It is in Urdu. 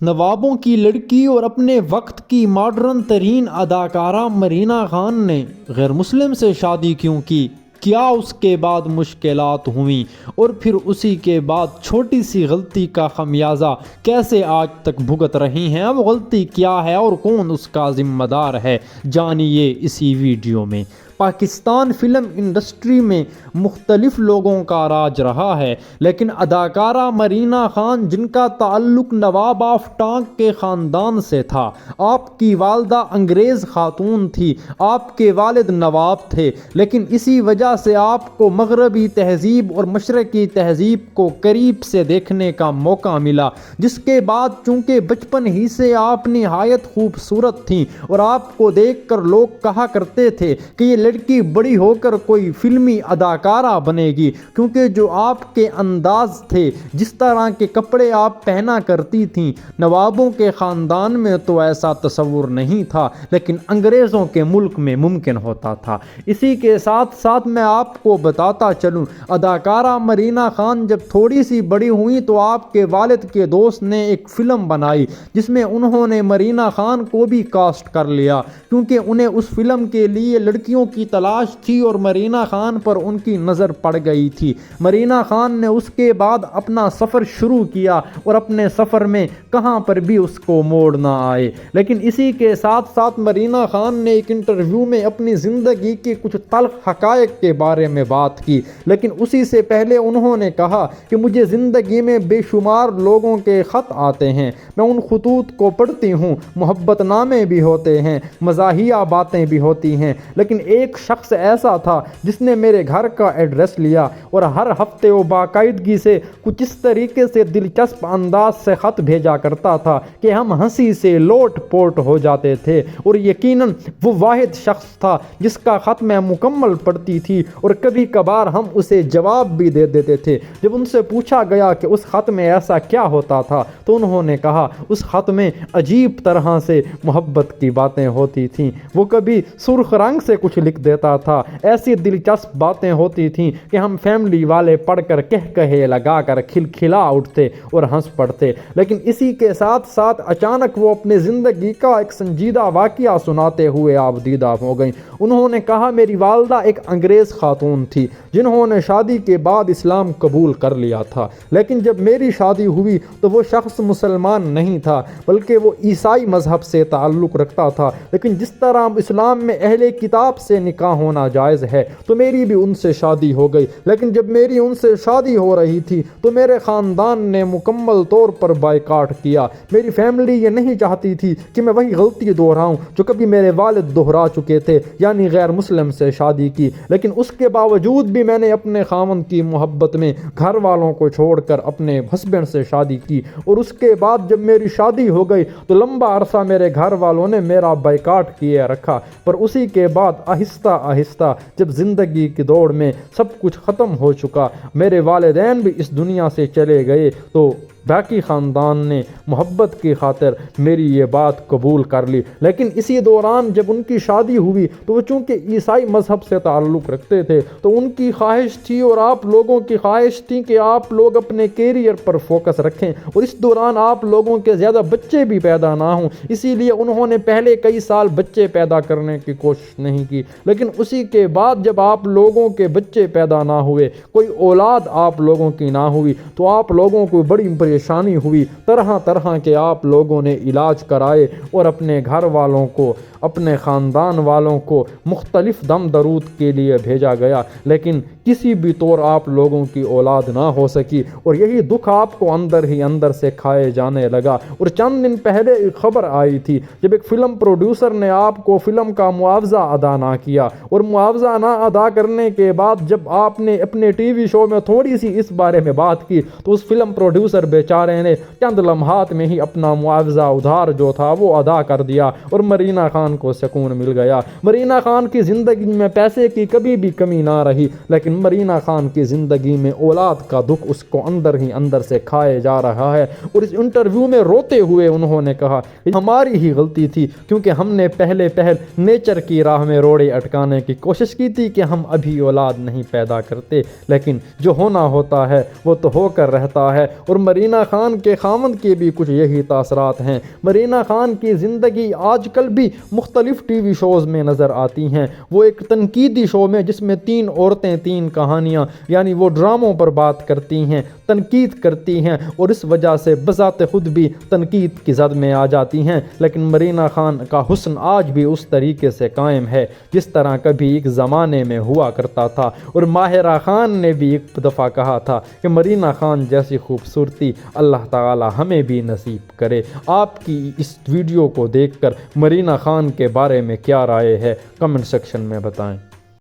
نوابوں کی لڑکی اور اپنے وقت کی ماڈرن ترین اداکارہ مرینا خان نے غیر مسلم سے شادی کیوں کی؟ کیا اس کے بعد مشکلات ہوئیں؟ اور پھر اسی کے بعد چھوٹی سی غلطی کا خمیازہ کیسے آج تک بھگت رہی ہیں؟ وہ غلطی کیا ہے اور کون اس کا ذمہ دار ہے؟ جانیے اسی ویڈیو میں۔ پاکستان فلم انڈسٹری میں مختلف لوگوں کا راج رہا ہے، لیکن اداکارہ مرینا خان، جن کا تعلق نواب آف ٹانک کے خاندان سے تھا، آپ کی والدہ انگریز خاتون تھی، آپ کے والد نواب تھے، لیکن اسی وجہ سے آپ کو مغربی تہذیب اور مشرقی تہذیب کو قریب سے دیکھنے کا موقع ملا، جس کے بعد چونکہ بچپن ہی سے آپ نہایت خوبصورت تھیں اور آپ کو دیکھ کر لوگ کہا کرتے تھے کہ یہ لڑکی بڑی ہو کر کوئی فلمی اداکارہ بنے گی، کیونکہ جو آپ کے انداز تھے، جس طرح کے کپڑے آپ پہنا کرتی تھیں، نوابوں کے خاندان میں تو ایسا تصور نہیں تھا، لیکن انگریزوں کے ملک میں ممکن ہوتا تھا۔ اسی کے ساتھ ساتھ میں آپ کو بتاتا چلوں، اداکارہ مرینا خان جب تھوڑی سی بڑی ہوئیں تو آپ کے والد کے دوست نے ایک فلم بنائی، جس میں انہوں نے مرینا خان کو بھی کاسٹ کر لیا، کیونکہ انہیں اس فلم کے لیے لڑکیوں کی تلاش تھی اور مرینا خان پر ان کی نظر پڑ گئی تھی۔ مرینا خان نے اس کے بعد اپنا سفر شروع کیا اور اپنے سفر میں کہاں پر بھی اس کو موڑ نہ آئے، لیکن اسی کے ساتھ ساتھ مرینا خان نے ایک انٹرویو میں اپنی زندگی کے کچھ تلخ حقائق کے بارے میں بات کی، لیکن اسی سے پہلے انہوں نے کہا کہ مجھے زندگی میں بے شمار لوگوں کے خط آتے ہیں، میں ان خطوط کو پڑھتی ہوں، محبت نامے بھی ہوتے ہیں، مزاحیہ باتیں بھی ہوتی ہیں، لیکن ایک شخص ایسا تھا جس نے میرے گھر کا ایڈریس لیا اور ہر ہفتے وہ باقاعدگی سے کچھ اس طریقے سے دلچسپ انداز سے خط بھیجا کرتا تھا کہ ہم ہنسی سے لوٹ پوٹ ہو جاتے تھے، اور یقیناً وہ واحد شخص تھا جس کا خط میں مکمل پڑھتی تھی، اور کبھی کبھار ہم اسے جواب بھی دے دیتے تھے۔ جب ان سے پوچھا گیا کہ اس خط میں ایسا کیا ہوتا تھا تو انہوں نے کہا اس خط میں عجیب طرح سے محبت کی باتیں ہوتی تھیں، وہ کبھی سرخ رنگ سے کچھ لکھ دیتا تھا، ایسی دلچسپ باتیں ہوتی تھیں کہ ہم فیملی والے پڑھ کر کہے لگا کر کھلکھلا اٹھتے اور ہنس پڑتے۔ لیکن اسی کے ساتھ ساتھ اچانک وہ اپنے زندگی کا ایک سنجیدہ واقعہ سناتے ہوئے آپ دیدہ ہو گئیں۔ انہوں نے کہا میری والدہ ایک انگریز خاتون تھی جنہوں نے شادی کے بعد اسلام قبول کر لیا تھا، لیکن جب میری شادی ہوئی تو وہ شخص مسلمان نہیں تھا بلکہ وہ عیسائی مذہب سے تعلق رکھتا تھا، لیکن جس طرح اسلام میں اہل کتاب سے نکاح ہونا جائز ہے تو میری بھی ان سے شادی ہو گئی، لیکن جب میری ان سے شادی ہو رہی تھی تو میرے خاندان نے مکمل طور پر بائیکاٹ کیا۔ میری فیملی یہ نہیں چاہتی تھی کہ میں وہی غلطی دہراؤں جو کبھی میرے والد دہرا چکے تھے، یعنی غیر مسلم سے شادی کی، لیکن اس کے باوجود بھی میں نے اپنے خاوند کی محبت میں گھر والوں کو چھوڑ کر اپنے ہسبینڈ سے شادی کی، اور اس کے بعد جب میری شادی ہو گئی تو لمبا عرصہ میرے گھر والوں نے میرا بائیکاٹ کیے رکھا، پر اسی کے بعد آہستہ آہستہ جب زندگی کی دوڑ میں سب کچھ ختم ہو چکا، میرے والدین بھی اس دنیا سے چلے گئے، تو باقی خاندان نے محبت کی خاطر میری یہ بات قبول کر لی۔ لیکن اسی دوران جب ان کی شادی ہوئی تو وہ چونکہ عیسائی مذہب سے تعلق رکھتے تھے تو ان کی خواہش تھی اور آپ لوگوں کی خواہش تھی کہ آپ لوگ اپنے کیریئر پر فوکس رکھیں اور اس دوران آپ لوگوں کے زیادہ بچے بھی پیدا نہ ہوں، اسی لیے انہوں نے پہلے کئی سال بچے پیدا کرنے کی کوشش نہیں کی، لیکن اسی کے بعد جب آپ لوگوں کے بچے پیدا نہ ہوئے، کوئی اولاد آپ لوگوں کی نہ ہوئی، تو آپ لوگوں کو بڑی پریشانی ہوئی، طرح طرح کے آپ لوگوں نے علاج کرائے اور اپنے گھر والوں کو، اپنے خاندان والوں کو مختلف دم درود کے لیے بھیجا گیا، لیکن کسی بھی طور آپ لوگوں کی اولاد نہ ہو سکی، اور یہی دکھ آپ کو اندر ہی اندر سے کھائے جانے لگا۔ اور چند دن پہلے ایک خبر آئی تھی جب ایک فلم پروڈیوسر نے آپ کو فلم کا معاوضہ ادا نہ کیا، اور معاوضہ نہ ادا کرنے کے بعد جب آپ نے اپنے ٹی وی شو میں تھوڑی سی اس بارے میں بات کی تو اس فلم پروڈیوسر بیچارے نے چند لمحات میں ہی اپنا معاوضہ ادھار جو تھا وہ ادا کر دیا، اور مرینا خان کو سکون مل گیا۔ مرینا خان کی زندگی میں پیسے کی کبھی بھی کمی نہ رہی، لیکن مرینا خان کی زندگی میں اولاد کا دکھ اس کو اندر ہی اندر سے کھائے جا رہا ہے، اور اس انٹرویو میں روتے ہوئے انہوں نے کہا کہ ہماری ہی غلطی تھی، کیونکہ ہم نے پہل نیچر کی راہ میں روڑے اٹکانے کی کوشش کی تھی کہ ہم ابھی اولاد نہیں پیدا کرتے، لیکن جو ہونا ہوتا ہے وہ تو ہو کر رہتا ہے۔ اور مرینا مرینا خان کے خاوند کے بھی کچھ یہی تاثرات ہیں۔ مرینا خان کی زندگی آج کل بھی مختلف ٹی وی شوز میں نظر آتی ہیں۔ وہ ایک تنقیدی شو میں جس میں 3 عورتیں 3 کہانیاں، یعنی وہ ڈراموں پر بات کرتی ہیں، تنقید کرتی ہیں، اور اس وجہ سے بذات خود بھی تنقید کی زد میں آ جاتی ہیں، لیکن مرینا خان کا حسن آج بھی اس طریقے سے قائم ہے جس طرح کبھی ایک زمانے میں ہوا کرتا تھا۔ اور ماہرہ خان نے بھی ایک دفعہ کہا تھا کہ مرینا خان جیسی خوبصورتی اللہ تعالی ہمیں بھی نصیب کرے۔ آپ کی اس ویڈیو کو دیکھ کر مرینا خان کے بارے میں کیا رائے ہے، کمنٹ سیکشن میں بتائیں۔